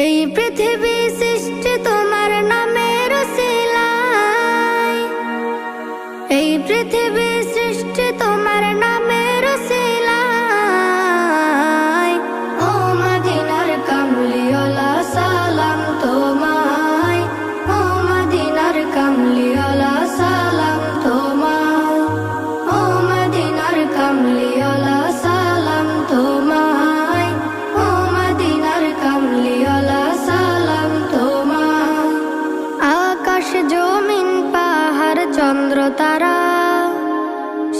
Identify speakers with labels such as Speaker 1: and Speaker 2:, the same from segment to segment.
Speaker 1: এই পৃথিবী সৃষ্টি তোমার নামের উসিলায়, এই পৃথিবী সৃষ্টি তোমার নামের উসিলায়। ও মদিনার কামলিওয়ালা সালাম তোমায়, ও মদিনার কামলিওয়ালা সালাম তোমায়, ও মদিনার কামলিওয়ালা সালাম তোমায়, ও মদিনার কামলিওয়ালা সালাম তোমায়। আকাশ জমিন পাহাড় চন্দ্র তারা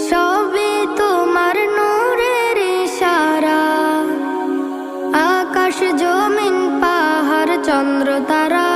Speaker 1: সবই তোমার নূরের ইশারা। আকাশ জমিন পাহাড় চন্দ্র তারা